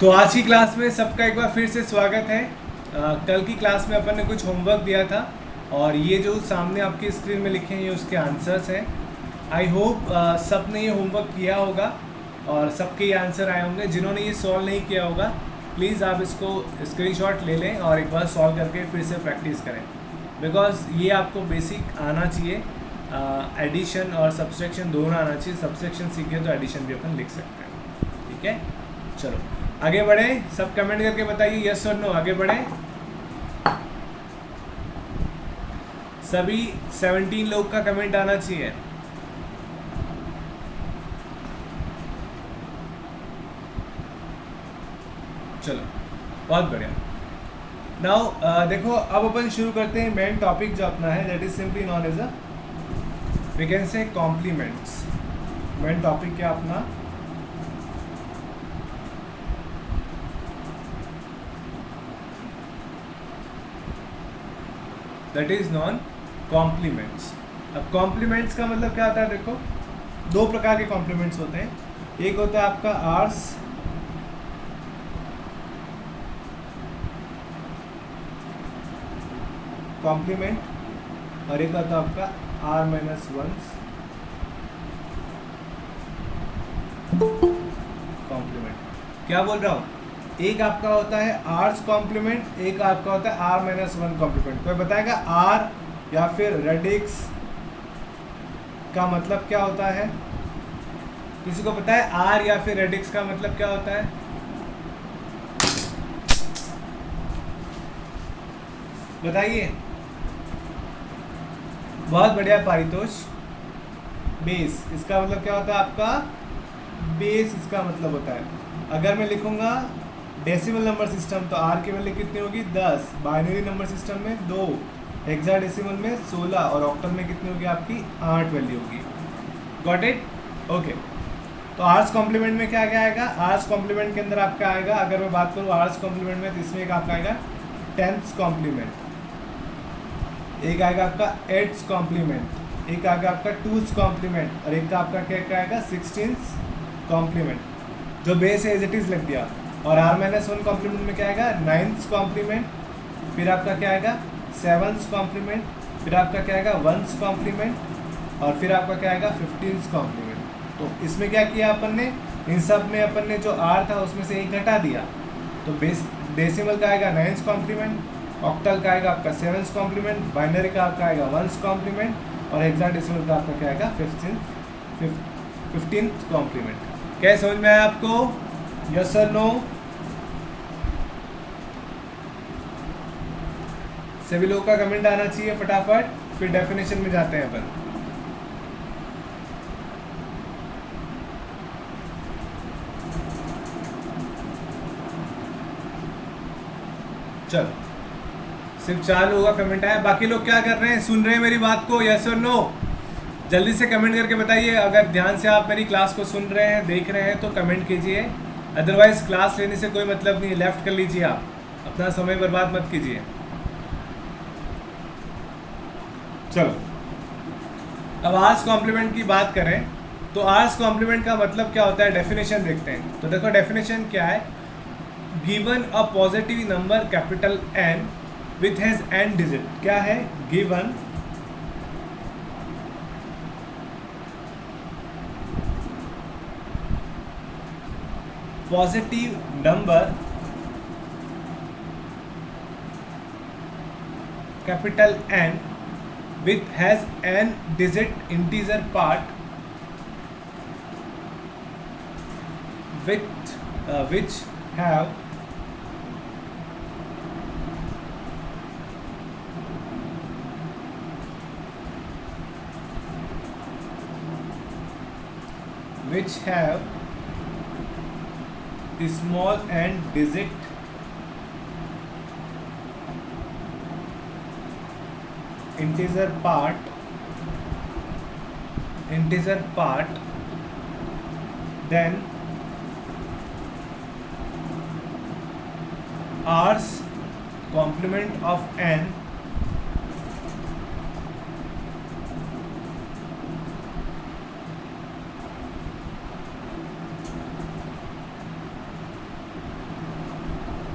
तो आज की क्लास में सबका एक बार फिर से स्वागत है। कल की क्लास में अपन ने कुछ होमवर्क दिया था और ये जो सामने आपकी स्क्रीन में लिखे हैं ये उसके आंसर्स हैं। आई होप सबने ये होमवर्क किया होगा और सबके ये आंसर आए होंगे। जिन्होंने ये सॉल्व नहीं किया होगा प्लीज़ आप इसको स्क्रीनशॉट ले लें और एक बार सॉल्व करके फिर से प्रैक्टिस करें, बिकॉज ये आपको बेसिक आना चाहिए। एडिशन और सब्सट्रैक्शन दोनों आना चाहिए। सब्सट्रैक्शन सीखे तो एडिशन भी अपन लिख सकते हैं। ठीक है, चलो आगे बढ़े। सब कमेंट करके बताइए यस और नो। आगे बढ़े। सभी 17 लोग का कमेंट आना चाहिए। चलो बहुत बढ़िया। नाउ देखो, अब अपन शुरू करते हैं मेन टॉपिक जो अपना है, that is simply non as a we can say complements. Main topic क्या अपना, दैट इज नॉन कॉम्प्लीमेंट्स। अब कॉम्प्लीमेंट्स का मतलब क्या होता है? देखो, दो प्रकार के कॉम्प्लीमेंट्स होते हैं। एक होता है आपका आर्स कॉम्प्लीमेंट और एक होता है आपका आर माइनस वंस कॉम्प्लीमेंट। क्या बोल रहा हूँ? एक आपका होता है आर्स कॉम्प्लीमेंट, एक आपका होता है आर माइनस वन कॉम्प्लीमेंट। कोई बताएगा आर या फिर रेडिक्स का मतलब क्या होता है? किसी को पता है आर या फिर रेडिक्स का मतलब क्या होता है? बताइए। बहुत बढ़िया पारितोष। बेस, इसका मतलब क्या होता है आपका? बेस इसका मतलब होता है। अगर मैं लिखूंगा डेसिमल नंबर सिस्टम तो आर की वैल्यू कितनी होगी? 10। बाइनरी नंबर सिस्टम में 2, हेक्साडेसिमल में 16 और ऑक्टल में कितनी होगी आपकी? 8 वैल्यू होगी। Got it? ओके। तो आर्स कॉम्प्लीमेंट में क्या क्या आएगा? आर्स कॉम्प्लीमेंट के अंदर आपका आएगा, अगर मैं बात करूँ आर्स कॉम्प्लीमेंट में, तो इसमें एक आपका आएगा 10th कॉम्प्लीमेंट, एक आएगा आपका 8th कॉम्प्लीमेंट, एक आएगा आपका 2th कॉम्प्लीमेंट और एक आपका क्या आएगा? 16th complement. जो बेस है एज इट इज लग दिया। और आर माइनस वन कॉम्प्लीमेंट में क्या आएगा? 9th कॉम्प्लीमेंट, फिर आपका क्या आएगा? 7th कॉम्प्लीमेंट, फिर आपका क्या आएगा? 1st कॉम्प्लीमेंट और फिर आपका क्या आएगा? 15th complement. तो इसमें क्या किया अपन ने? इन सब में अपन ने जो आर था उसमें से एक घटा दिया। तो बेस डेसिमल का आएगा 9th कॉम्प्लीमेंट, ऑक्टल का आएगा आपका 7th कॉम्प्लीमेंट, बाइनरी का आपका आएगा 1st कॉम्प्लीमेंट और हेक्साडेसिमल का आपका क्या आएगा? 15th complement. क्या समझ में आया आपको? यस और नो? सभी लोगों का कमेंट आना चाहिए फटाफट, फिर डेफिनेशन में जाते हैं अपन। चलो, सिर्फ 4 लोगों का कमेंट आया, बाकी लोग क्या कर रहे हैं? सुन रहे हैं मेरी बात को? यस और नो? जल्दी से कमेंट करके बताइए। अगर ध्यान से आप मेरी क्लास को सुन रहे हैं, देख रहे हैं तो कमेंट कीजिए, अदरवाइज क्लास लेने से कोई मतलब नहीं। लेफ्ट कर लीजिए, आप अपना समय बर्बाद मत कीजिए। चलो, अब आर्स कॉम्प्लीमेंट की बात करें तो आर्स कॉम्प्लीमेंट का मतलब क्या होता है? डेफिनेशन देखते हैं। तो देखो डेफिनेशन क्या है? Given a positive number capital N with has N digit. क्या है? Given positive number capital N with has n digit integer part with which have small n digit integer part then r's complement of n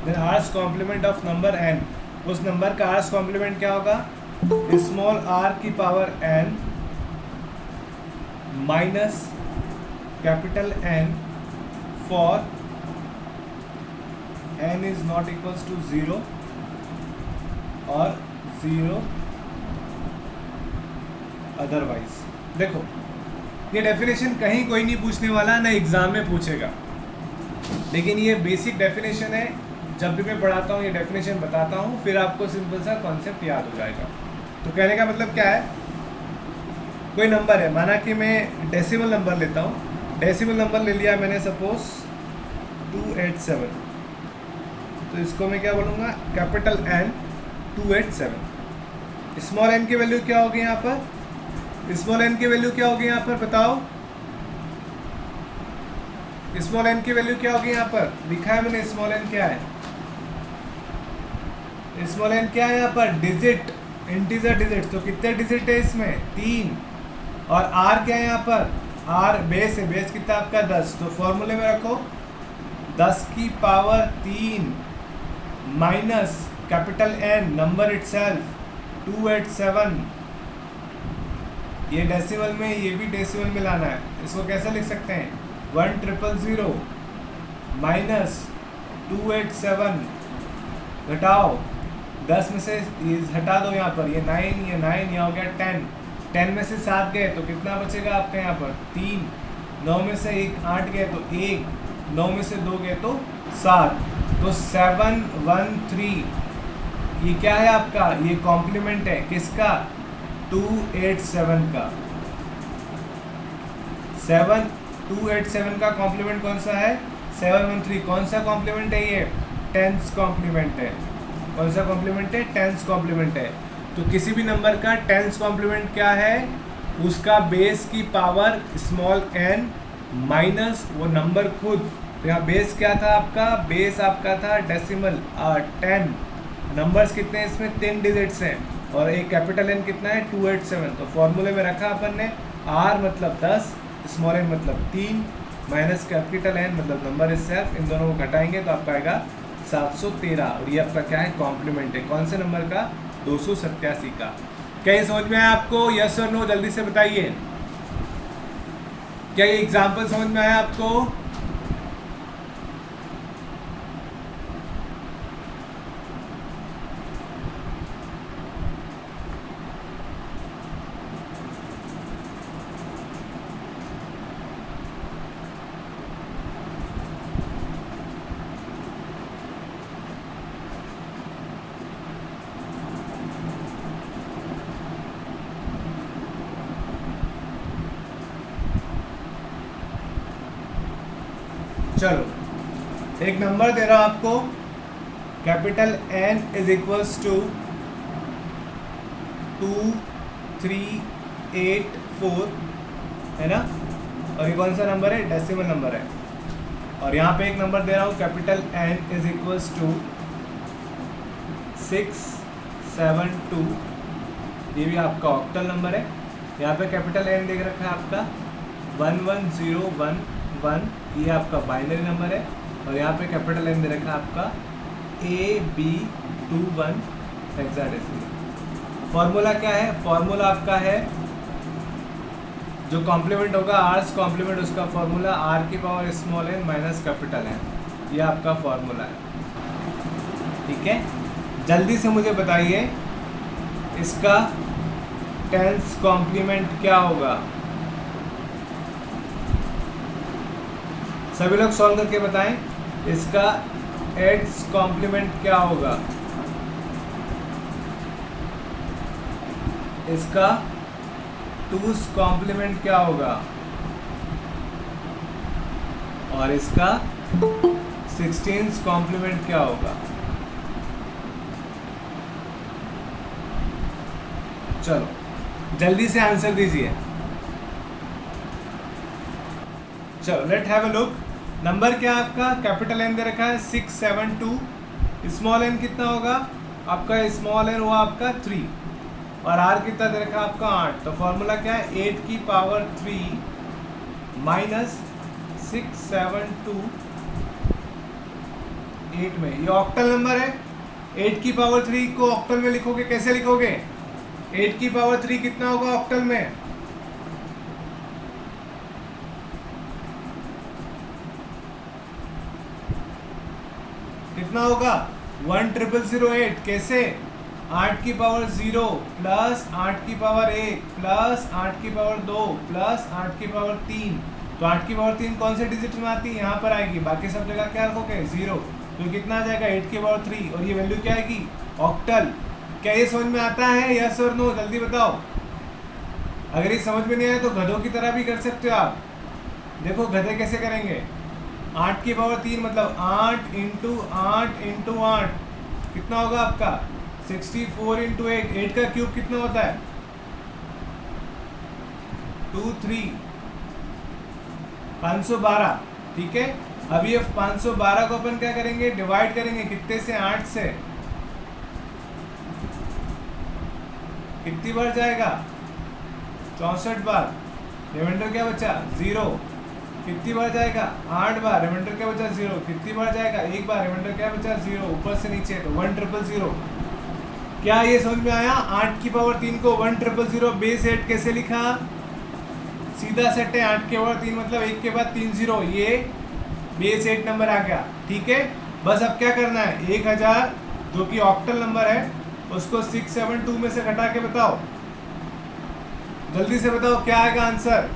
then R's complement of number n, उस number का R's complement क्या होगा, small r की power n minus capital N for n is not equals to 0 और 0 otherwise. देखो ये definition कहीं कोई नहीं पूछने वाला, ना एग्जाम में पूछेगा, लेकिन ये बेसिक डेफिनेशन है। जब भी मैं पढ़ाता हूँ ये डेफिनेशन बताता हूँ, फिर आपको सिंपल सा कॉन्सेप्ट याद हो जाएगा। तो कहने का मतलब क्या है, कोई नंबर है, माना कि मैं डेसिमल नंबर लेता हूँ, डेसिमल नंबर ले लिया मैंने सपोज 287, तो इसको मैं क्या बोलूँगा, कैपिटल N 287। स्मॉल n की वैल्यू क्या होगी यहाँ पर, स्मॉल n की वैल्यू क्या होगी यहाँ पर बताओ, स्मॉल n की वैल्यू क्या होगी यहाँ पर, लिखा है मैंने स्मॉल n क्या है, स्मॉल n क्या है यहाँ पर, डिजिट, इंटीजर डिजिट। तो कितने डिजिट है इसमें, 3, और r क्या है यहाँ पर, r बेस है, बेस कितना आपका 10, तो फॉर्मूले में रखो 10 की power 3 minus capital N number itself 287, ये डेसिमल में, ये भी डेसिमल में लाना है। इसको कैसे लिख सकते हैं, 1000 माइनस 287 घटाओ 10 में से हटा दो यहाँ पर, ये 9, ये 9, यहाँ हो गया 10, 10 में से 7 गए तो कितना बचेगा आपका यहाँ पर 3, 9 में से 1 8 गए तो 1, 9 में से 2 गए तो 7, तो 713, ये क्या है आपका, ये कॉम्प्लीमेंट है किसका, 287 का। 287 का कॉम्प्लीमेंट कौन सा है, 713। कौन सा कॉम्प्लीमेंट है ये, 10th कॉम्प्लीमेंट है। कौन सा कॉम्प्लीमेंट है, 10th कॉम्प्लीमेंट है। तो किसी भी नंबर का 10th कॉम्प्लीमेंट क्या है, उसका बेस की पावर स्मॉल n माइनस वो नंबर खुद। तो यहाँ बेस क्या था आपका, बेस आपका था डेसिमल 10, नंबर्स कितने हैं इसमें, 3 डिजिट्स हैं, और एक कैपिटल N कितना है 287। तो फॉर्मूले में रखा अपन ने, R मतलब 10, स्मॉल n मतलब 3, माइनस कैपिटल N मतलब नंबर इटसेल्फ, इन दोनों को घटाएंगे तो आपका आएगा 713, और ये आपका क्या है, कॉम्प्लीमेंट है। कौन से नंबर का, 287 का। क्या ये समझ में आया आपको, यस और नो, जल्दी से बताइए। क्या ये एग्जाम्पल समझ में आया आपको, चलो एक नंबर दे रहा हूं आपको, capital N is equals to 2384, है ना, और ये कौन सा नंबर है, डेसिमल नंबर है। और यहाँ पे एक नंबर दे रहा हूँ, capital N is equals to 672, ये भी आपका ऑक्टल नंबर है। यहाँ पे कैपिटल N देख रखा है आपका 11011, ये आपका बाइनरी नंबर है, और यहाँ पे कैपिटल N दे रखा है आपका AB21 हेक्साडेसिमल। फॉर्मूला क्या है, फॉर्मूला आपका है जो कॉम्प्लीमेंट होगा आर्स कॉम्प्लीमेंट, उसका फॉर्मूला R की power small n minus capital N, ये आपका फॉर्मूला है। ठीक है, जल्दी से मुझे बताइए इसका 10th कॉम्प्लीमेंट क्या होगा, सभी लोग सॉल्व करके बताएं। इसका 8th कॉम्प्लीमेंट क्या होगा, इसका 2th कॉम्प्लीमेंट क्या होगा, और इसका 16th कॉम्प्लीमेंट क्या होगा। चलो जल्दी से आंसर दीजिए। चलो let have a look. Number क्या है आपका, कैपिटल N दे रखा है 672, स्मॉल n कितना होगा आपका, स्मॉल n हुआ आपका 3, और R कितना दे रखा है आपका 8। तो फॉर्मूला क्या है, 8 की पावर 3 माइनस 672 8 में, ये ऑक्टल नंबर है। 8 की पावर 3 को ऑक्टल में लिखोगे, कैसे लिखोगे? 8 की पावर 3 कितना होगा ऑक्टल में? कितना होगा? 1008। कैसे? 8 की पावर 0 प्लस 8 की पावर 1 प्लस 8 की पावर 2 प्लस 8 की पावर 3। तो 8 की पावर 3 कौन से डिजिट में आती है? यहाँ पर आएगी, बाकी सब जगह क्या रखोगे? 0। तो कितना आ जाएगा? 8 की पावर 3, और ये वैल्यू क्या आएगी? ऑक्टल। क्या ये समझ में आता है? यस और नो? जल्दी बताओ। अगर ये समझ में नहीं आए तो गधों की तरह भी कर सकते हो आप। देखो गधे कैसे करेंगे। 8 की पावर 3 मतलब 8 इंटू 8 इंटू 8 कितना होगा आपका? 64 इंटू 8। 8 का क्यूब कितना होता है? 2 3 512। ठीक है, अभी ये 512 को अपन क्या करेंगे? डिवाइड करेंगे। कितने से? 8 से। कितनी बार जाएगा? 64 बार। रिमाइंडर क्या बचा? 0। कितनी बार जाएगा? 8 बार। रिमाइंडर क्या बचा? 0। कितनी बार जाएगा? 1 बार। रिमाइंडर क्या बचा? 0। ऊपर से नीचे तो 1000। क्या ये समझ में आया? 8 की पावर 3 को 1000 बेस 8 कैसे लिखा? सीधा सेट है। 8 की पावर 3 मतलब 1 के बाद 3 0, ये बेस 8 नंबर आ गया। ठीक है, बस अब क्या करना है? 1000 जो कि ऑक्टल नंबर है उसको 672 में से घटा के बताओ। जल्दी से बताओ क्या आएगा आंसर?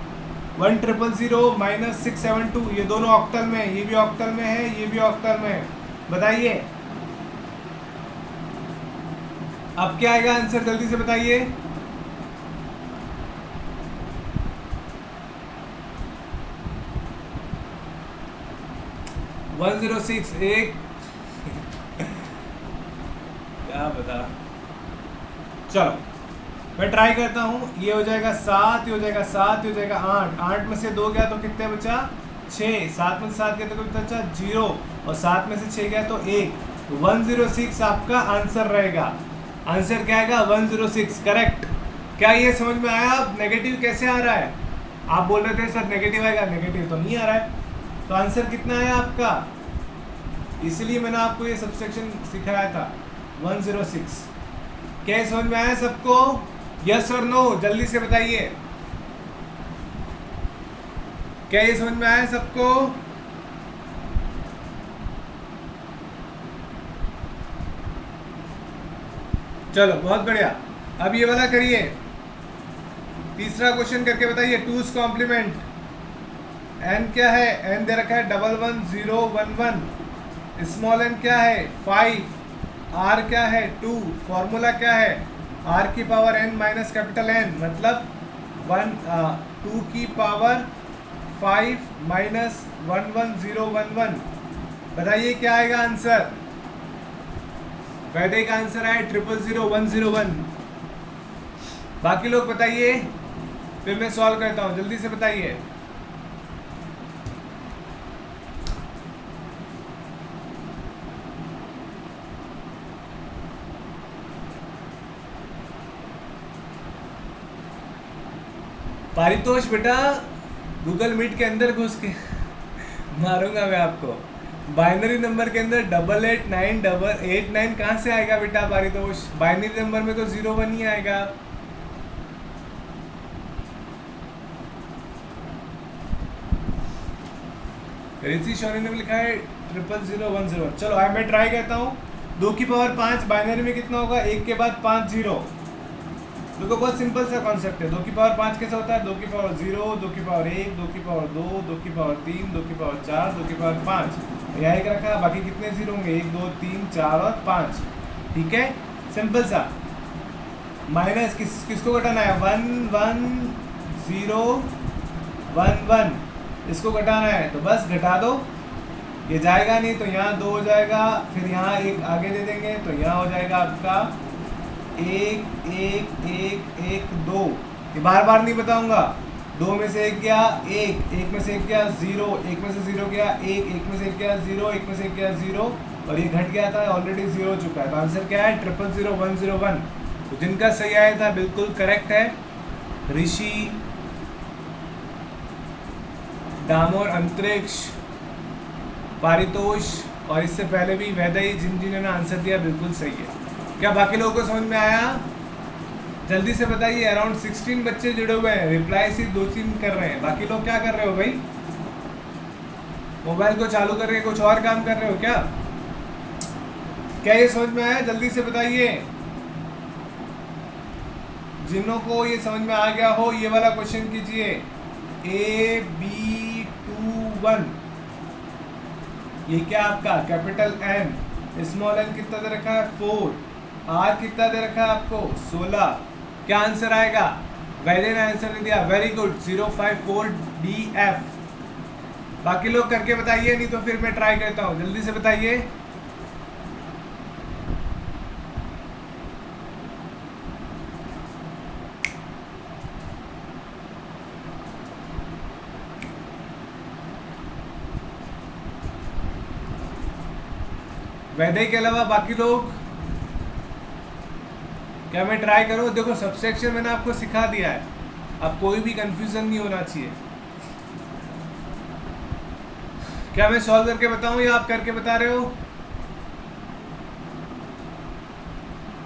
1000 माइनस 672। ये दोनों ऑक्टल में है, ये भी ऑक्टल में है, ये भी ऑक्टल में है। बताइए अब क्या आएगा आंसर? जल्दी से बताइए। वन 106 एक क्या बता। चलो मैं ट्राई करता हूँ। ये हो जाएगा 7, ये हो जाएगा 7, ये हो जाएगा 8। 8 में से 2 गया तो कितने बचा? 6। 7 में से 7 गया तो कितना बचा? 0। और 7 में से 6 गया तो 1। तो 106 आपका आंसर रहेगा। आंसर क्या आएगा? 106। करेक्ट। क्या ये समझ में आया? अब नेगेटिव कैसे आ रहा है? आप बोल रहे थे सर नेगेटिव आएगा, नेगेटिव तो नहीं आ रहा है। तो आंसर कितना आया आपका? इसलिए मैंने आपको ये सबसेक्शन सिखाया था 106। क्या समझ में आया सबको? यस और नो? जल्दी से बताइए। क्या ये समझ में आया सबको? चलो बहुत बढ़िया। अब ये वाला करिए, तीसरा क्वेश्चन करके बताइए। 2's complement. एन क्या है? एन दे रखा है 11011। स्मॉल एन क्या है? 5। आर क्या है? 2। फॉर्मूला क्या है? आर की power N minus capital N मतलब 2 की पावर 5 माइनस 11011। बताइए क्या आएगा आंसर? वैदिक आंसर है 000101। बाकी लोग बताइए, फिर मैं सॉल्व करता हूँ। जल्दी से बताइए। पारितोष बेटा गूगल मीट के अंदर घुस के मारूंगा मैं आपको। बाइनरी नंबर के अंदर 889889 कहाँ से आएगा बेटा पारितोष? बाइनरी नंबर में तो 01 ही आएगा। ऋषि शौर्य ने लिखा है 000101। चलो अब मैं ट्राई करता हूँ। 2 की पावर 5 बाइनरी में कितना होगा? 1 के बाद 5 0। देखो बहुत सिंपल सा कॉन्सेप्ट है। 2 की पावर 5 कैसे होता है? 2 की पावर 0, 2 की पावर 1, 2 की पावर 2, 2 की पावर 3, 2 की पावर 4, 2 की पावर 5। यहाँ एक रखा, बाकी कितने जीरो होंगे? 1 2 3 4 और 5। ठीक है, सिंपल सा। माइनस किसको घटाना है? 1 1 0 1 1। इसको घटाना है तो बस घटा दो। ये जाएगा नहीं तो यहाँ 2 हो जाएगा, फिर यहाँ 1 आगे दे देंगे तो यहाँ हो जाएगा आपका 1 1 1 1 2। ये बार बार नहीं बताऊंगा। 2 में से 1 गया 1, 1 में से 1 गया 0, 1 में से 0 गया 1, 1 में से 1 गया 0, 1 में से 1 गया 0, और ये घट गया था, ऑलरेडी 0 हो चुका है। तो आंसर क्या है? 000101। तो जिनका सही आया था बिल्कुल करेक्ट है। ऋषि, दामोर, अंतरिक्ष, पारितोष और इससे पहले भी वैदा ही जिन्होंने आंसर दिया बिल्कुल सही है। क्या बाकी लोगों को समझ में आया? जल्दी से बताइए। अराउंड 16 बच्चे जुड़े हुए हैं, रिप्लाई सिर्फ 2-3 कर रहे हैं। बाकी लोग क्या कर रहे हो भाई? मोबाइल को चालू करके कुछ और काम कर रहे हो क्या? क्या ये समझ में आया? जल्दी से बताइए। जिन्हों को ये समझ में आ गया हो ये वाला क्वेश्चन कीजिए। AB21 ये क्या आपका कैपिटल N, स्मॉल n कितना दे रखा है 4, R कितना दे रखा है आपको 16। क्या आंसर आएगा? वैदे ने आंसर दे दिया, वेरी गुड 054DF। बाकी लोग करके बताइए, नहीं तो फिर मैं ट्राई करता हूँ। जल्दी से बताइए। वैदे के अलावा बाकी लोग, क्या मैं ट्राई करूं? देखो सबसेक्शन मैंने आपको सिखा दिया है, अब कोई भी कंफ्यूजन नहीं होना चाहिए। क्या मैं सॉल्व करके बताऊं या आप करके बता रहे हो?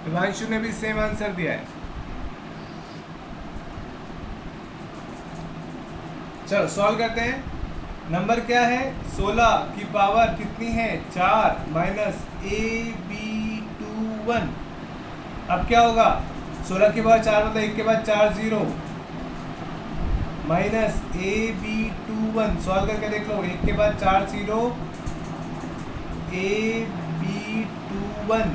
हिमांशु ने भी सेम आंसर दिया है। चलो सॉल्व करते हैं। नंबर क्या है? 16 की पावर कितनी है 4 माइनस AB21। अब क्या होगा? 16 के बाद 4 मतलब 1 के बाद 4 0 माइनस AB21। सॉल्व करके देख लो, 1 के बाद 4 0 AB21।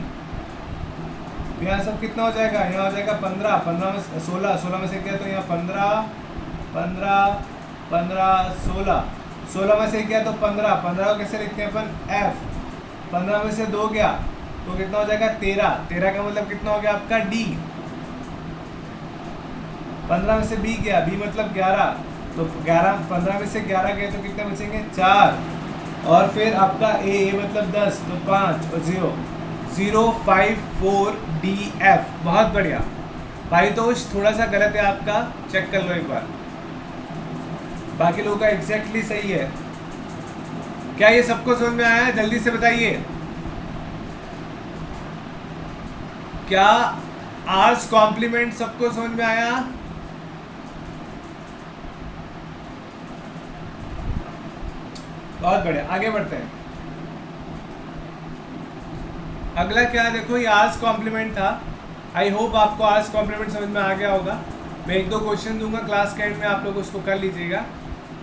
यहाँ सब कितना हो जाएगा? यहाँ हो जाएगा 15, 15 में 16, 16 में से क्या तो यहाँ 15, 15, 15, 16, 16 में से क्या तो 15, 15 को कैसे लिखते हैं अपन? F। 15 में से 2 गया तो कितना हो जाएगा? 13, 13 का मतलब कितना हो गया आपका? D। 15 में से B गया, B मतलब 11, तो 11, 15 में से 11 गए तो कितने बचेंगे? 4। और फिर आपका A मतलब 10, तो 5 और 0, 054DF। बहुत बढ़िया भाई। तो थोड़ा सा गलत है आपका, चेक कर लो एक बार। बाकी लोगों का एग्जैक्टली सही है। क्या ये सबको समझ में आया? जल्दी से बताइए। क्या आर्स कॉम्प्लीमेंट सबको समझ में आया? बहुत बढ़िया, आगे बढ़ते हैं। अगला क्या है? देखो ये आर्स कॉम्प्लीमेंट था। आई होप आपको आर्स कॉम्प्लीमेंट समझ में आ गया होगा। मैं 1-2 क्वेश्चन दूंगा क्लास के एंड में, आप लोग उसको कर लीजिएगा।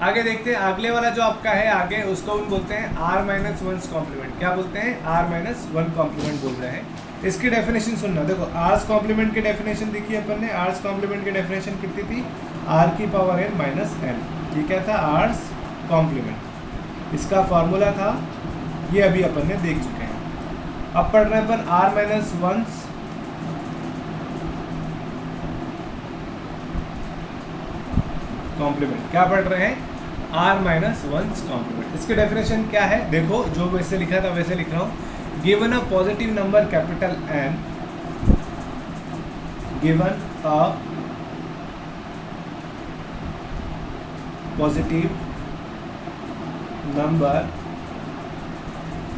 आगे देखते हैं। अगले वाला जो आपका है आगे, उसको हम बोलते हैं R-1 कॉम्प्लीमेंट। क्या बोलते हैं? R-1 कॉम्प्लीमेंट बोल रहे हैं। इसकी डेफिनेशन सुनना। देखो आर्स कॉम्प्लीमेंट की डेफिनेशन देखी अपन ने। आर्स कॉम्प्लीमेंट की डेफिनेशन कितनी थी? R की पावर n माइनस n। ये क्या था? Hours complement. इसका फॉर्मूला था, ये अभी अपन ने देख चुके हैं। अब पढ़ रहे हैं अपन R-1 कॉम्प्लीमेंट। क्या पढ़ रहे हैं? R-1 complement. इसकी डेफिनेशन क्या है? देखो जो वैसे लिखा था वैसे लिख रहा हूँ। Given a positive number capital N, given a positive number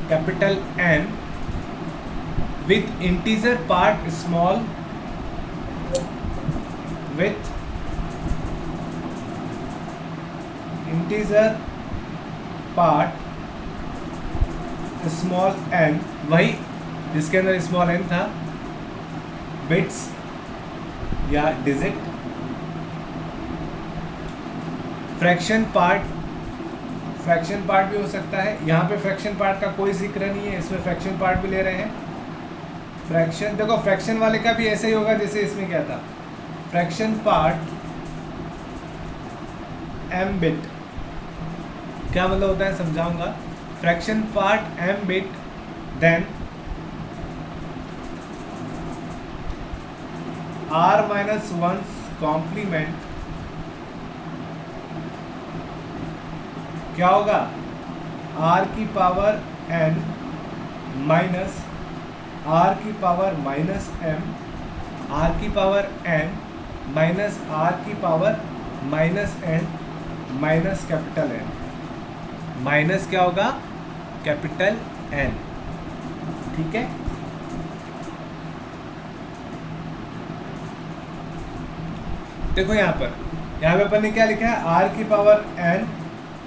capital N with integer part small, with integer part small n, वही जिसके अंदर स्मॉल n था, बिट्स या डिजिट, फ्रैक्शन पार्ट भी हो सकता है। यहाँ पे फ्रैक्शन पार्ट का कोई जिक्र नहीं है, इसमें फ्रैक्शन पार्ट भी ले रहे हैं। फ्रैक्शन, देखो फ्रैक्शन वाले का भी ऐसे ही होगा जैसे इसमें क्या था, फ्रैक्शन पार्ट m बिट। क्या मतलब होता है समझाऊंगा। Fraction part m bit, then R-1 complement क्या होगा? R की पावर n माइनस R की पावर माइनस m, R की पावर n माइनस R की power minus n minus capital N। Minus क्या होगा? Capital N. ठीक है, देखो यहाँ पे अपन ने क्या लिखा है, आर की पावर एन।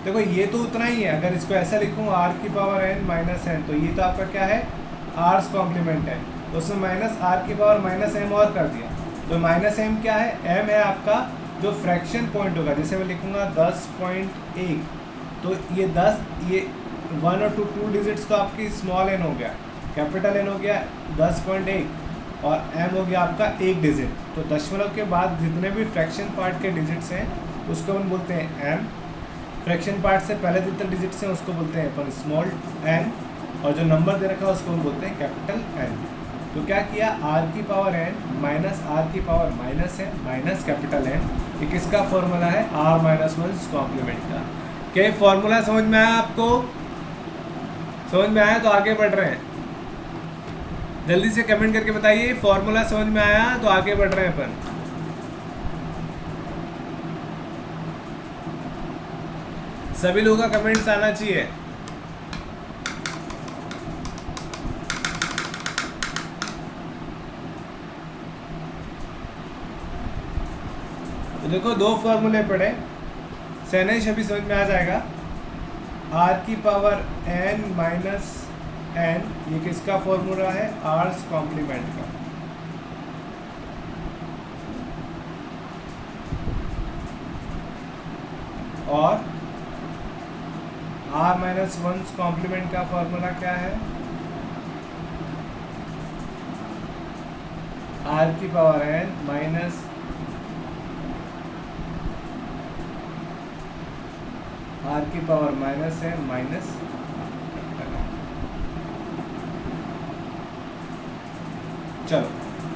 देखो ये तो उतना ही है, अगर इसको ऐसा लिखूँ आर की पावर एन माइनस एन, तो ये तो आपका क्या है, आर्स कॉम्प्लीमेंट है, तो उसमें माइनस आर की पावर माइनस एम और कर दिया। तो माइनस एम क्या है, एम है आपका जो फ्रैक्शन पॉइंट होगा, जैसे मैं लिखूँगा 10.1, तो ये 10, ये 1 और 2 डिजिट्स तो आपकी स्मॉल एन हो गया, कैपिटल एन हो गया 10.1, और एम हो गया आपका 1 डिजिट। तो दशमलव के बाद जितने भी फ्रैक्शन पार्ट के डिजिट्स हैं उसको हम बोलते हैं एम, फ्रैक्शन पार्ट से पहले जितने डिजिट्स हैं उसको बोलते हैं अपन स्मॉल एन, और जो नंबर दे रखा है उसको हम बोलते हैं कैपिटल एन। तो क्या किया, आर की पावर एन माइनस आर की पावर माइनस है माइनस कैपिटल एन, ये किसका फॉर्मूला है, आर माइनस वन कॉम्प्लीमेंट का। क्या फॉर्मूला समझ में आया आपको, समझ में आया तो आगे बढ़ रहे हैं, जल्दी से कमेंट करके बताइए फॉर्मूला समझ में आया तो आगे बढ़ रहे हैं अपन। सभी लोगों का कमेंट्स आना चाहिए। तो देखो दो फॉर्मूले पढ़े, सहनेश अभी समझ में आ जाएगा। आर की पावर एन माइनस एन, ये किसका फॉर्मूला है, आर्स कॉम्प्लीमेंट का। और आर माइनस वन कॉम्प्लीमेंट का फॉर्मूला क्या है, आर की पावर एन माइनस आर की पावर माइनस है माइनस। चलो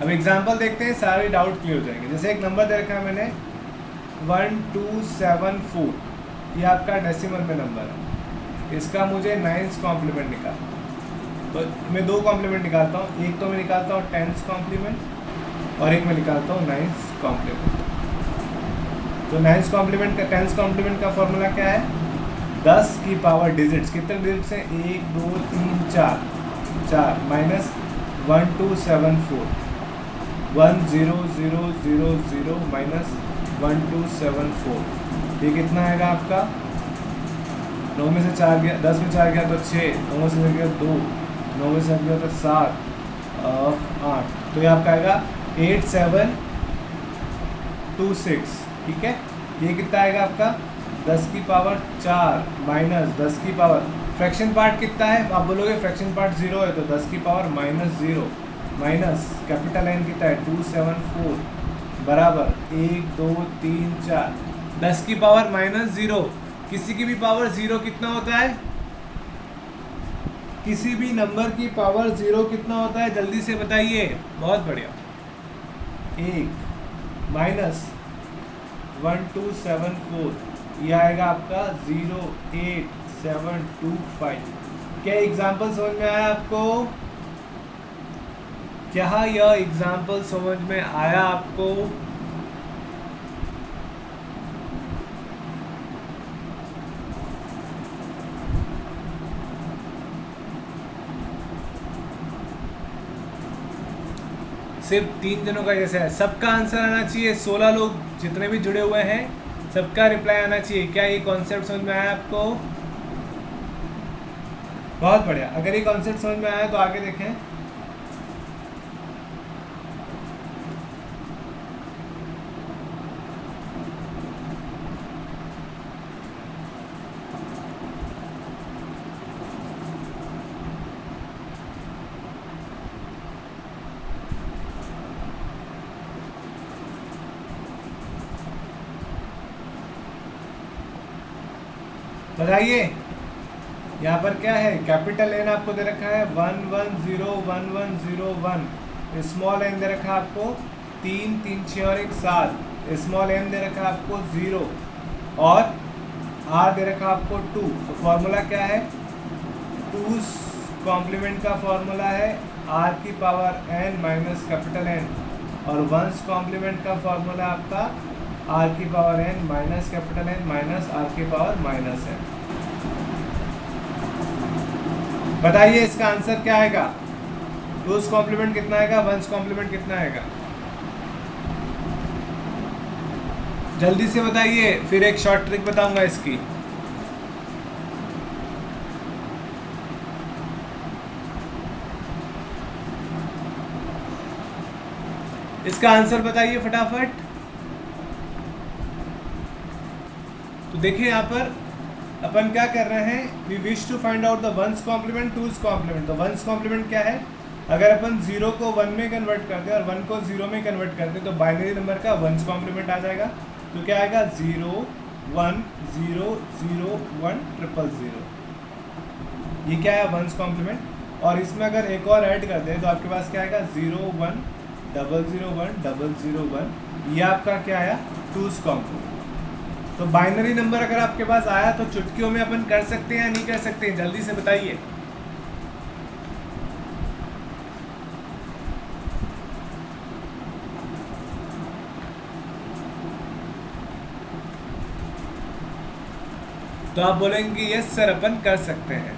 अब एग्जांपल देखते हैं, सारे डाउट क्लियर हो जाएंगे। जैसे एक नंबर दे रखा है मैंने 1274, ये आपका डेसिमल में नंबर है, इसका मुझे 9th कॉम्प्लीमेंट निकालना। तो मैं दो कॉम्प्लीमेंट निकालता हूँ, एक तो मैं निकालता हूँ 10th कॉम्प्लीमेंट और एक मैं निकालता हूँ 9th कॉम्प्लीमेंट। तो 9th कॉम्प्लीमेंट का 10th कॉम्प्लीमेंट का फॉर्मूला क्या है, 10 की पावर डिजिट्स, कितने डिजिट्स हैं, 1 2 3 4 माइनस 1274, 10000 माइनस 1274, ये कितना आएगा आपका, 9 में से 4 गया, 10 में 4 गया तो 6, 9 में से गया 2, 9 में से गया तो 7 8, तो ये आपका आएगा 8726। ठीक है, ये कितना आएगा आपका 10 की पावर 4 माइनस 10 की पावर, फ्रैक्शन पार्ट कितना है, आप बोलोगे फ्रैक्शन पार्ट 0 है तो 10 की power minus 0 minus capital N कितना है 274 बराबर 1 2 3 4, 10 की पावर माइनस 0, किसी की भी पावर 0 कितना होता है, किसी भी नंबर की पावर 0 कितना होता है, जल्दी से बताइए, बहुत बढ़िया, 1 माइनस 1274, ये आएगा आपका 08725। क्या एग्जाम्पल समझ में आया आपको, क्या यह एग्जाम्पल समझ में आया आपको, सिर्फ 3 दिनों का जैसा है, सबका आंसर आना चाहिए, 16 लोग जितने भी जुड़े हुए हैं सबका रिप्लाई आना चाहिए। क्या ये कॉन्सेप्ट समझ में आया आपको, बहुत बढ़िया, अगर ये कॉन्सेप्ट समझ में आया तो आगे देखें। बताइए यहाँ पर क्या है, कैपिटल एन आपको दे रखा है 110101, स्मॉल एन दे रखा है आपको 3 3 6 और 1 7, स्मॉल एम दे रखा है आपको 0 और आर दे रखा है आपको 2। तो फॉर्मूला क्या है, 2 कॉम्प्लीमेंट का फॉर्मूला है आर की power N minus capital N, और 1 कॉम्प्लीमेंट का फॉर्मूला आपका आर की power N minus capital N minus R की पावर माइनस एन। बताइए इसका आंसर क्या आएगा? टूज कॉम्प्लीमेंट कितना आएगा, वंस कॉम्प्लीमेंट कितना आएगा? जल्दी से बताइए, फिर एक शॉर्ट ट्रिक बताऊंगा इसकी। इसका आंसर बताइए फटाफट। तो देखिए यहाँ पर अपन क्या कर रहे हैं, we wish to find out the one's complement, two's complement. तो वंस कॉम्प्लीमेंट क्या है? अगर अपन 0 को 1 में कन्वर्ट करते हैं और 1 को 0 में कन्वर्ट करते हैं तो बाइनरी नंबर का वंस कॉम्प्लीमेंट आ जाएगा। तो क्या आएगा? 0 1 0 0 1 0 0। ये क्या है? One's complement. और इसमें अगर एक और ऐड कर दें तो आपके पास क्या आएगा? 0 1 0 0 1 0 0 1। ये आपका क्या आया? Two's complement. तो बाइनरी नंबर अगर आपके पास आया तो चुटकियों में अपन कर सकते हैं या नहीं कर सकते हैं? जल्दी से बताइए। तो आप बोलेंगे यस सर अपन कर सकते हैं।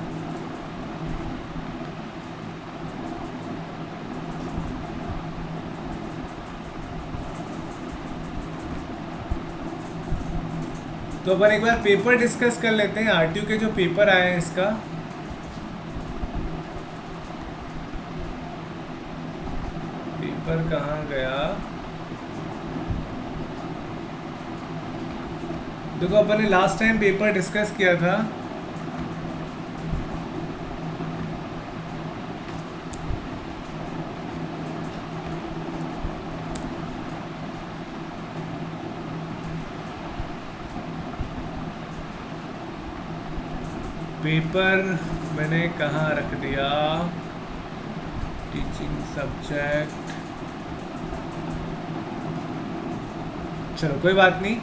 तो अपन एक बार पेपर डिस्कस कर लेते हैं। आरटीयू के जो पेपर आए हैं इसका, पेपर कहाँ गया? देखो अपन ने लास्ट टाइम पेपर डिस्कस किया था। पेपर मैंने कहाँ रख दिया? टीचिंग सब्जेक्ट, चलो कोई बात नहीं,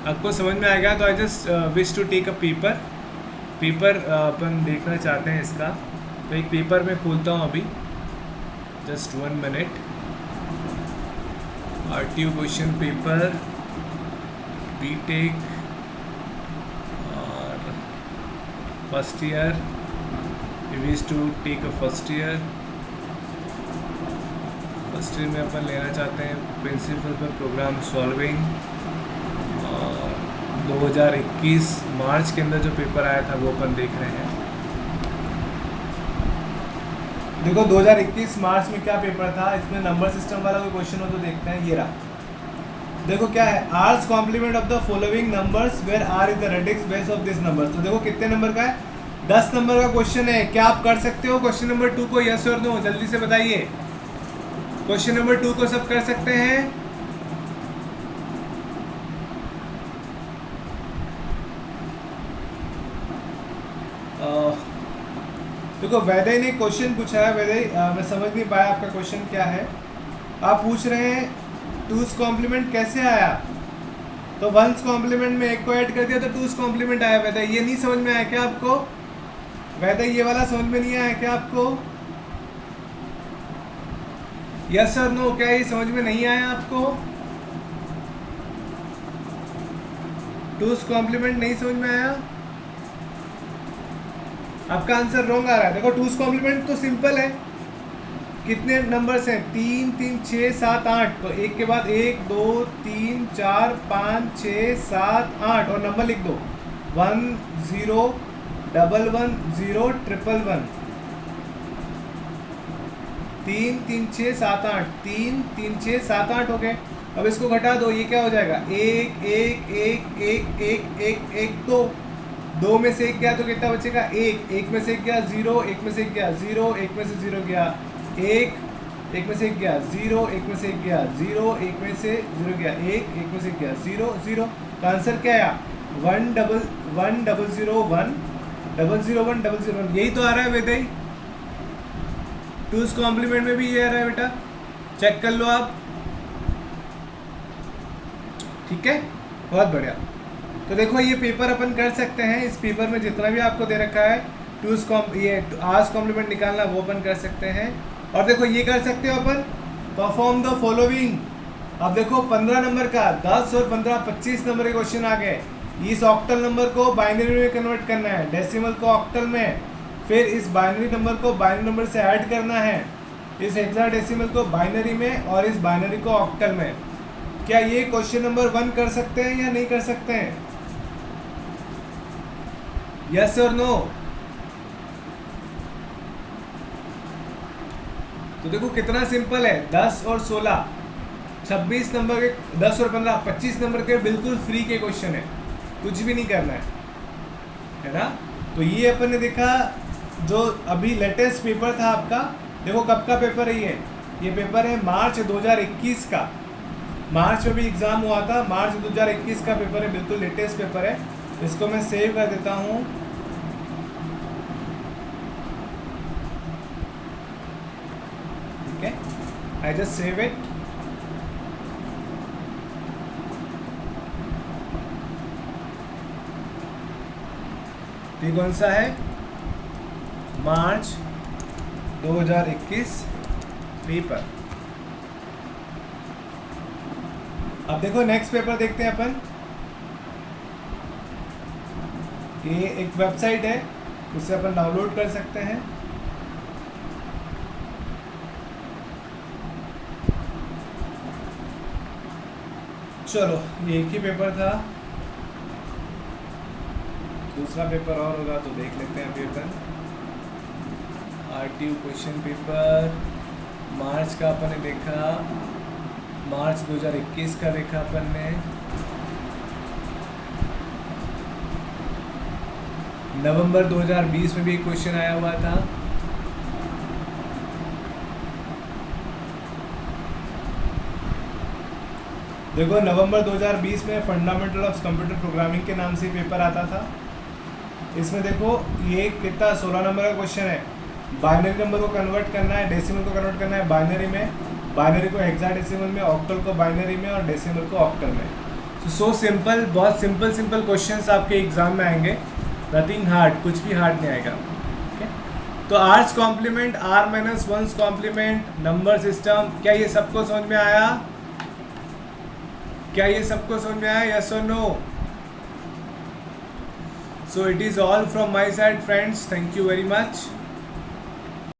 आपको समझ में आएगा। तो I just wish to take a paper अपन देखना चाहते हैं इसका। तो एक पेपर मैं खोलता हूँ अभी, just 1 minute. RTU question paper BTech और first year, we wish to take a first year में अपन लेना चाहते हैं प्रिंसिपल पर प्रोग्राम सॉल्विंग। और 2021 मार्च के अंदर जो पेपर आया था वो अपन देख रहे हैं। देखो 2021 मार्च में क्या पेपर था, इसमें नंबर सिस्टम वाला कोई क्वेश्चन हो तो देखते हैं। ये रहा, देखो क्या है, R's complement of the following numbers where R is the radix base of this number. तो देखो कितने नंबर का है? 10 नंबर का क्वेश्चन है। क्या आप कर सकते हो क्वेश्चन नंबर 2 को? यस और नो, जल्दी से बताइए। क्वेश्चन नंबर 2 को सब कर सकते हैं? देखो वैदय ने क्वेश्चन पूछा है। वैदय मैं समझ नहीं पाया आपका क्वेश्चन क्या है। आप पूछ रहे हैं टूज कॉम्प्लीमेंट कैसे आया? तो वंस कॉम्प्लीमेंट में एक को ऐड कर दिया तो टूज कॉम्प्लीमेंट आया। वैदय ये नहीं समझ में आया क्या आपको? वैदय ये वाला समझ में नहीं आया क्या आपको? यस सर नो, क्या ये समझ में नहीं आया आपको? टूज कॉम्प्लीमेंट नहीं समझ में आया? आपका आंसर रॉन्ग आ रहा है। देखो टूज कॉम्प्लीमेंट तो सिंपल है। कितने नंबर्स हैं? 3 3 6 7 8। तो एक के बाद 1 2 3 4 5 6 7 8 और नंबर लिख दो 1 0 1 1 0 1 1 3 3 6 7 8 3 3 6 7 8 हो गए। अब इसको घटा दो, ये क्या हो जाएगा? 1 1 1 1 1 1 1 2 में से 1 गया तो कितना बचेगा? 1 में से 1 गया 0, 1 में से 1 गया 0, 1 में से 0 गया 1, 1 में से 1 गया 0, 1 में से 1 गया 0, 1 में से 0 गया 1, 1 में से 1 गया 0 0। तो आंसर क्या आया? 1 0 1 0 0 1 0 0 1 0 0 1। यही तो आ रहा है बेटा। टूज कॉम्प्लीमेंट में भी ये आ रहा है बेटा, चेक कर लो आप। ठीक है, बहुत बढ़िया। तो देखो ये पेपर अपन कर सकते हैं। इस पेपर में जितना भी आपको दे रखा है ये आर्स कॉम्प्लीमेंट निकालना वो अपन कर सकते हैं। और देखो ये कर सकते हो अपन, परफॉर्म द फॉलोइंग। अब देखो 15 नंबर का 10 और 15 25 नंबर के क्वेश्चन आ गए। इस ऑक्टल नंबर को बाइनरी में कन्वर्ट करना है, डेसिमल को ऑक्टल में, फिर इस बाइनरी नंबर को बाइनरी नंबर से ऐड करना है, इस हेक्साडेसिमल को बाइनरी में और इस बाइनरी को ऑक्टल में। क्या ये क्वेश्चन नंबर 1 कर सकते हैं या नहीं कर सकते हैं? यस और नो? तो देखो कितना सिंपल है, 10 और 16, 26 नंबर के, 10 और 15, 25 नंबर के बिल्कुल फ्री के क्वेश्चन है, कुछ भी नहीं करना है ना। तो ये अपन ने देखा जो अभी लेटेस्ट पेपर था आपका। देखो कब का पेपर है ये पेपर है मार्च 2021 का। मार्च में भी एग्ज़ाम हुआ था, मार्च 2021 का पेपर है, बिल्कुल लेटेस्ट पेपर है। इसको मैं सेव कर देता हूँ। ठीक है, आई जस्ट सेव इट। ये कौन सा है? मार्च 2021 पेपर। अब देखो नेक्स्ट पेपर देखते हैं अपन। ये एक वेबसाइट है, उससे अपन डाउनलोड कर सकते हैं। चलो ये एक ही पेपर था, दूसरा पेपर और होगा तो देख लेते हैं अभी अपन। RTU क्वेश्चन पेपर मार्च का अपन ने देखा, मार्च 2021 का देखा अपन ने। नवंबर 2020 में भी एक क्वेश्चन आया हुआ था। देखो नवंबर 2020 में फंडामेंटल ऑफ कंप्यूटर प्रोग्रामिंग के नाम से पेपर आता था। इसमें देखो ये कितना 16 नंबर का क्वेश्चन है। बाइनरी नंबर को कन्वर्ट करना है, डेसिमल को कन्वर्ट करना है बाइनरी में, बाइनरी को हेक्साडेसिमल में, ऑक्टल को बाइनरी में और डेसिमल को ऑक्टल में। सो सिंपल, बहुत सिंपल क्वेश्चंस आपके एग्जाम में आएंगे, नथिंग हार्ड, कुछ भी हार्ड नहीं आएगा। ओके, तो R's complement, R-1 complement, number system, क्या ये सबको समझ में आया? क्या ये सबको समझ में आया? यस और no? So it is all from my side friends, thank you very much.